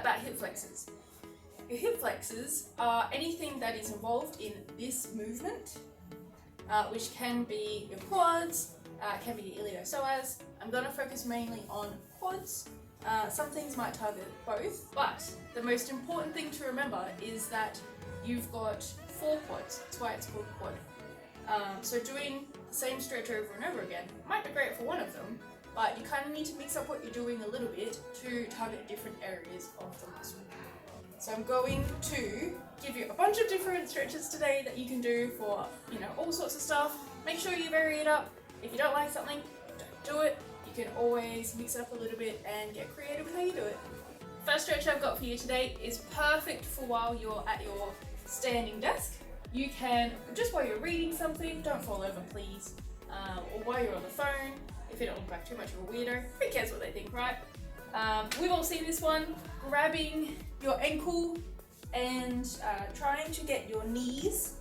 about hip flexors. Your hip flexors are anything that is involved in this movement, which can be your quads, can be your iliopsoas. I'm going to focus mainly on quads. Some things might target both, but the most important thing to remember is that you've got 4 quads. That's why it's called quad. So doing the same stretch over and over again might be great for one of them, but you kind of need to mix up what you're doing a little bit to target different areas of the muscle. So I'm going to give you a bunch of different stretches today that you can do for, all sorts of stuff. Make sure you vary it up. If you don't like something, don't do it. You can always mix it up a little bit and get creative with how you do it. First stretch I've got for you today is perfect for while you're at your standing desk. You can, just while you're reading something, don't fall over please, or while you're on the phone, if you don't look like too much of a weirdo, who cares what they think, right? We've all seen this one, grabbing your ankle and trying to get your knees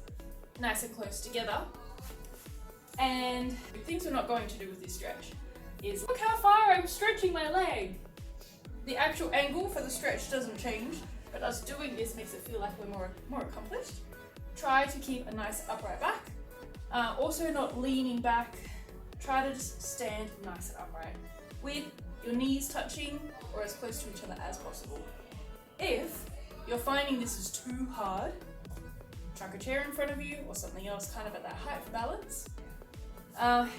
nice and close together. And the things we're not going to do with this stretch is, look how far I'm stretching my leg. The actual angle for the stretch doesn't change, but us doing this makes it feel like we're more accomplished. Try to keep a nice upright back. Also not leaning back. Try to just stand nice and upright with your knees touching or as close to each other as possible. If you're finding this is too hard, chuck a chair in front of you or something else kind of at that height for balance.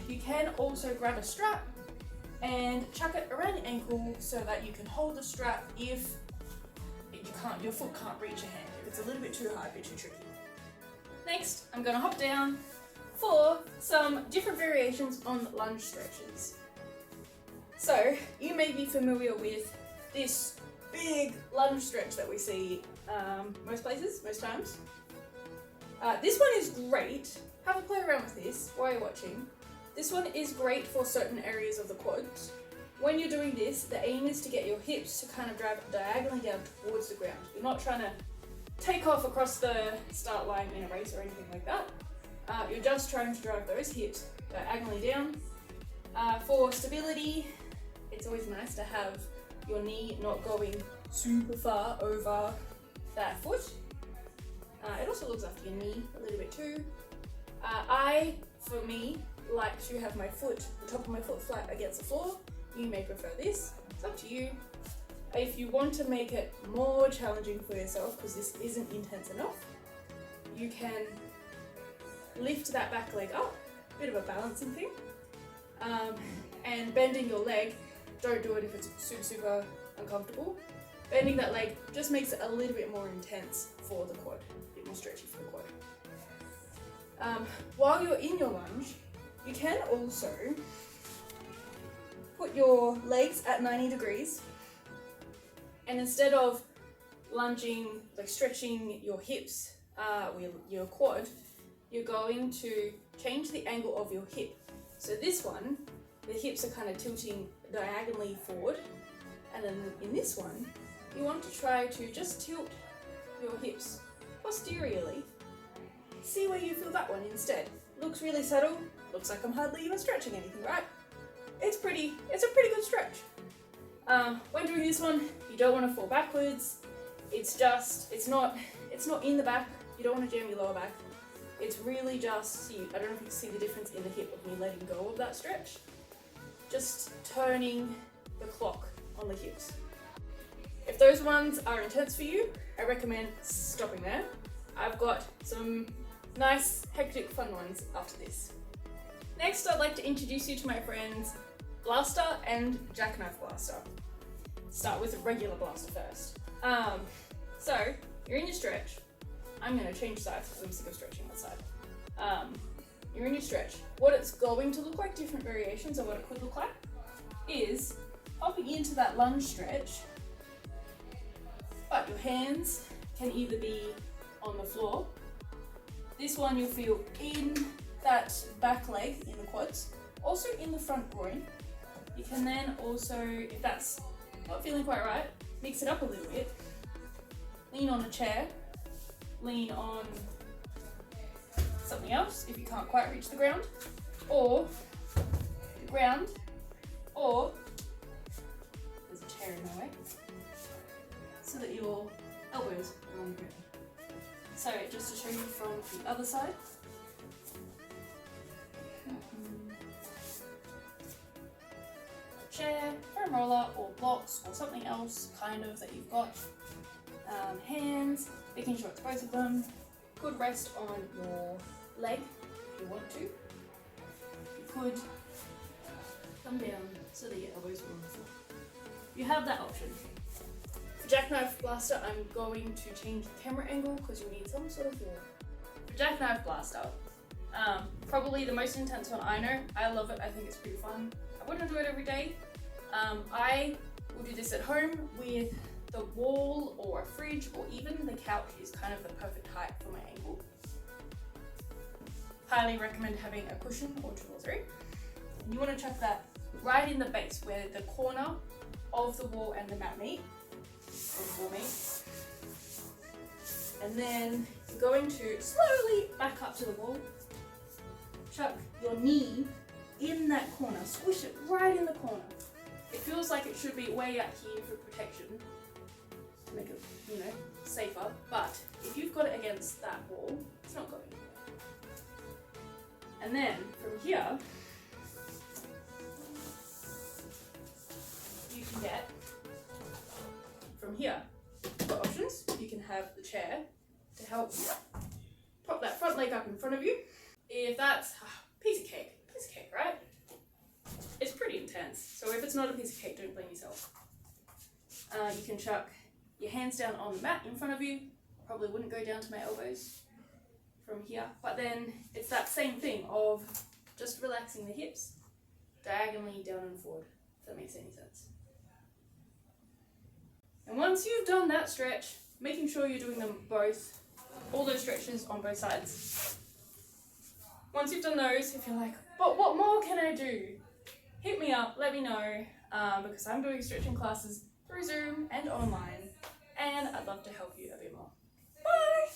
You can also grab a strap and chuck it around your ankle so that you can hold the strap if your foot can't reach your hand. If it's a little bit too hard, a bit too tricky. Next, I'm going to hop down for some different variations on lunge stretches. So, you may be familiar with this big lunge stretch that we see most places, most times. This one is great. Have a play around with this while you're watching. This one is great for certain areas of the quads. When you're doing this, the aim is to get your hips to kind of drive diagonally down towards the ground. You're not trying to take off across the start line in a race or anything like that. You're just trying to drive those hips diagonally down. For stability, it's always nice to have your knee not going super far over that foot. It also looks after your knee a little bit too. For me, like to have the top of my foot flat against the floor. You may prefer this, it's up to you. If you want to make it more challenging for yourself, because this isn't intense enough, you can lift that back leg up, bit of a balancing thing, and bending your leg. Don't do it if it's super uncomfortable. Bending that leg just makes it a little bit more intense for the quad, a bit more stretchy for the quad. While you're in your lunge, you can also put your legs at 90 degrees, and instead of lunging, like stretching your hips with your quad, you're going to change the angle of your hip. So this one, the hips are kind of tilting diagonally forward, and then in this one, you want to try to just tilt your hips posteriorly. See where you feel that one instead. Looks really subtle, looks like I'm hardly even stretching anything, right? It's a pretty good stretch. When doing this one, you don't want to fall backwards. It's not in the back. You don't want to jam your lower back. It's really just, I don't know if you can see the difference in the hip of me letting go of that stretch. Just turning the clock on the hips. If those ones are intense for you, I recommend stopping there. I've got some nice, hectic, fun ones after this. Next, I'd like to introduce you to my friends Blaster and Jackknife Blaster. Start with a regular blaster first. So, you're in your stretch. I'm going to change sides because I'm sick of stretching that side. You're in your stretch. What it's going to look like, different variations of what it could look like, is hopping into that lunge stretch, but your hands can either be on the floor. This one you'll feel in that back leg in the quads, also in the front groin. You can then also, if that's not feeling quite right, mix it up a little bit. Lean on a chair, lean on something else if you can't quite reach the ground, or the ground, or there's a chair in my way. so that your elbows are on the ground. So just to show you from the other side. A chair, foam roller, or blocks, or something else kind of that you've got. Hands, making sure it's both of them. Could rest on your leg if you want to. You could come down so that your elbows are on the floor. You have that option. For Jackknife Blaster, I'm going to change the camera angle because you need some sort of wall. For Jackknife Blaster, probably the most intense one I know. I love it, I think it's pretty fun. I wouldn't do it every day. I will do this at home with the wall or a fridge, or even the couch is kind of the perfect height for my ankle. Highly recommend having a cushion or two or three. And you want to chuck that right in the base where the corner of the wall and the mat meet, or the wall meet. And then you're going to slowly back up to the wall. Chuck your knee in that corner, squish it right in the corner. It feels like it should be way out here for protection, to make it, safer, but if you've got it against that wall, it's not going anywhere. And then from here, you can get, for options, you can have the chair to help prop that front leg up in front of you. If that's piece of cake, right? It's pretty intense, so if it's not a piece of cake, don't blame yourself. You can chuck your hands down on the mat in front of you. Probably wouldn't go down to my elbows from here, but then it's that same thing of just relaxing the hips diagonally down and forward, if that makes any sense. And once you've done that stretch, making sure you're doing them both, all those stretches on both sides. Once you've done those, if you're like, but what more can I do? Hit me up, let me know, because I'm doing stretching classes through Zoom and online, and I'd love to help you a bit more. Bye!